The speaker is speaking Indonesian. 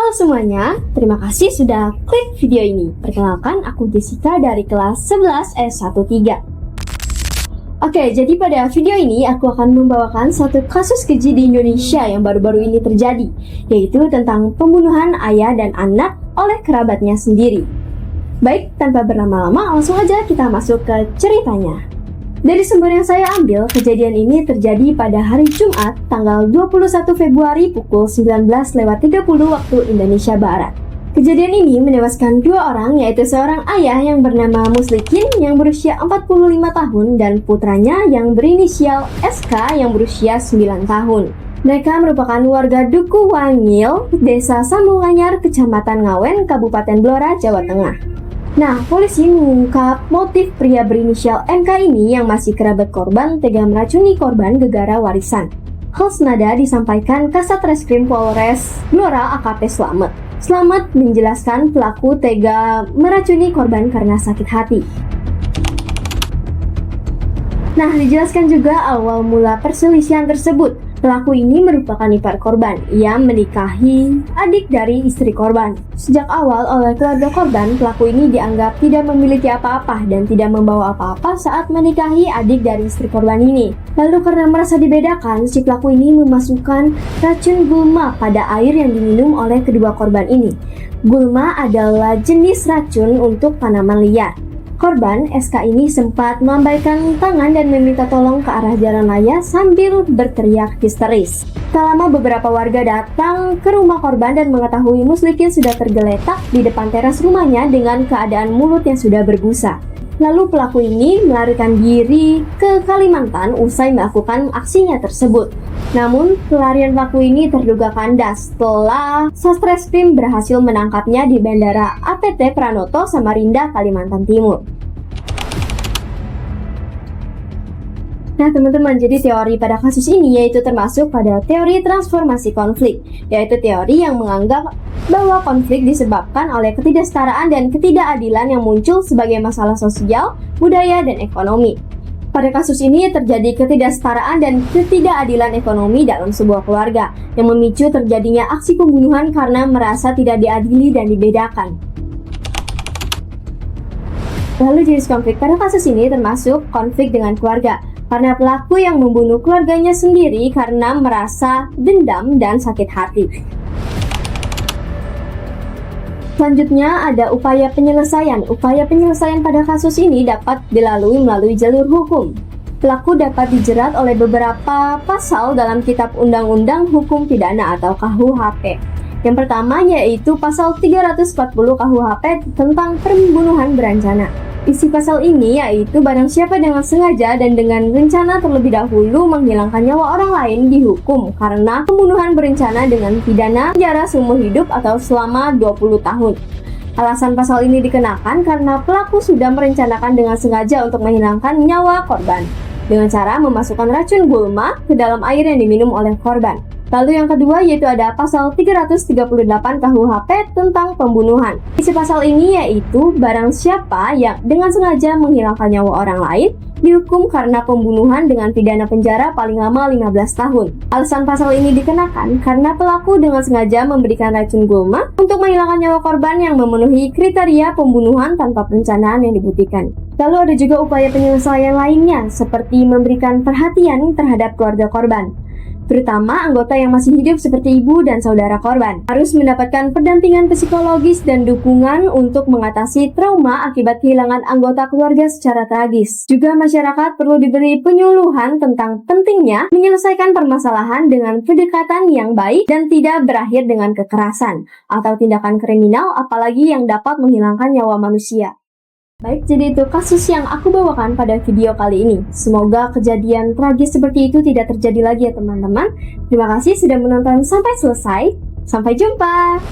Halo semuanya, terima kasih sudah klik video ini. Perkenalkan, aku Jessica dari kelas 11 S13. Oke, jadi pada video ini aku akan membawakan satu kasus keji di Indonesia yang baru-baru ini terjadi, yaitu tentang pembunuhan ayah dan anak oleh kerabatnya sendiri. Baik, tanpa berlama-lama, langsung aja kita masuk ke ceritanya. Dari sumber yang saya ambil, kejadian ini terjadi pada hari Jumat, tanggal 21 Februari pukul 19.30 waktu Indonesia Barat. Kejadian ini menewaskan dua orang, yaitu seorang ayah yang bernama Muslikin yang berusia 45 tahun dan putranya yang berinisial SK yang berusia 9 tahun. Mereka merupakan warga Duku Wangil, Desa Sambunganyar, Kecamatan Ngawen, Kabupaten Blora, Jawa Tengah. Nah, polisi mengungkap motif pria berinisial MK ini yang masih kerabat korban tega meracuni korban gegara warisan. Hal senada disampaikan Kasat Reskrim Polres Blora AKP Slamet. Slamet menjelaskan pelaku tega meracuni korban karena sakit hati. Nah, dijelaskan juga awal mula perselisihan tersebut. Pelaku ini merupakan ipar korban. Ia menikahi adik dari istri korban. Sejak awal oleh keluarga korban, pelaku ini dianggap tidak memiliki apa-apa dan tidak membawa apa-apa saat menikahi adik dari istri korban ini. Lalu karena merasa dibedakan, si pelaku ini memasukkan racun gulma pada air yang diminum oleh kedua korban ini. Gulma adalah jenis racun untuk tanaman liar. Korban SK ini sempat melambaikan tangan dan meminta tolong ke arah jalan raya sambil berteriak histeris. Tak lama beberapa warga datang ke rumah korban dan mengetahui Muslikin sudah tergeletak di depan teras rumahnya dengan keadaan mulut yang sudah berbusa. Lalu pelaku ini melarikan diri ke Kalimantan usai melakukan aksinya tersebut. Namun, pelarian pelaku ini terduga kandas setelah Satreskrim berhasil menangkapnya di Bandara ATT Pranoto, Samarinda, Kalimantan Timur. Nah teman-teman, jadi teori pada kasus ini yaitu termasuk pada teori transformasi konflik, yaitu teori yang menganggap bahwa konflik disebabkan oleh ketidaksetaraan dan ketidakadilan yang muncul sebagai masalah sosial, budaya, dan ekonomi. Pada kasus ini terjadi ketidaksetaraan dan ketidakadilan ekonomi dalam sebuah keluarga yang memicu terjadinya aksi pembunuhan karena merasa tidak diadili dan dibedakan. Lalu jenis konflik pada kasus ini termasuk konflik dengan keluarga, karena pelaku yang membunuh keluarganya sendiri karena merasa dendam dan sakit hati. Selanjutnya ada upaya penyelesaian. Upaya penyelesaian pada kasus ini dapat dilalui melalui jalur hukum. Pelaku dapat dijerat oleh beberapa pasal dalam Kitab Undang-Undang Hukum Pidana atau KUHP. Yang pertama yaitu pasal 340 KUHP tentang pembunuhan berencana. Isi pasal ini yaitu barang siapa dengan sengaja dan dengan rencana terlebih dahulu menghilangkan nyawa orang lain dihukum karena pembunuhan berencana dengan pidana penjara seumur hidup atau selama 20 tahun. Alasan pasal ini dikenakan karena pelaku sudah merencanakan dengan sengaja untuk menghilangkan nyawa korban dengan cara memasukkan racun gulma ke dalam air yang diminum oleh korban. Lalu yang kedua yaitu ada pasal 338 KUHP tentang pembunuhan. Isi pasal ini yaitu barang siapa yang dengan sengaja menghilangkan nyawa orang lain dihukum karena pembunuhan dengan pidana penjara paling lama 15 tahun. Alasan pasal ini dikenakan karena pelaku dengan sengaja memberikan racun gulma untuk menghilangkan nyawa korban yang memenuhi kriteria pembunuhan tanpa perencanaan yang dibuktikan. Lalu ada juga upaya penyelesaian lainnya seperti memberikan perhatian terhadap keluarga korban, terutama anggota yang masih hidup seperti ibu dan saudara korban. Harus mendapatkan pendampingan psikologis dan dukungan untuk mengatasi trauma akibat kehilangan anggota keluarga secara tragis. Juga masyarakat perlu diberi penyuluhan tentang pentingnya menyelesaikan permasalahan dengan pendekatan yang baik dan tidak berakhir dengan kekerasan atau tindakan kriminal, apalagi yang dapat menghilangkan nyawa manusia. Baik, jadi itu kasus yang aku bawakan pada video kali ini. Semoga kejadian tragis seperti itu tidak terjadi lagi ya teman-teman. Terima kasih sudah menonton sampai selesai. Sampai jumpa!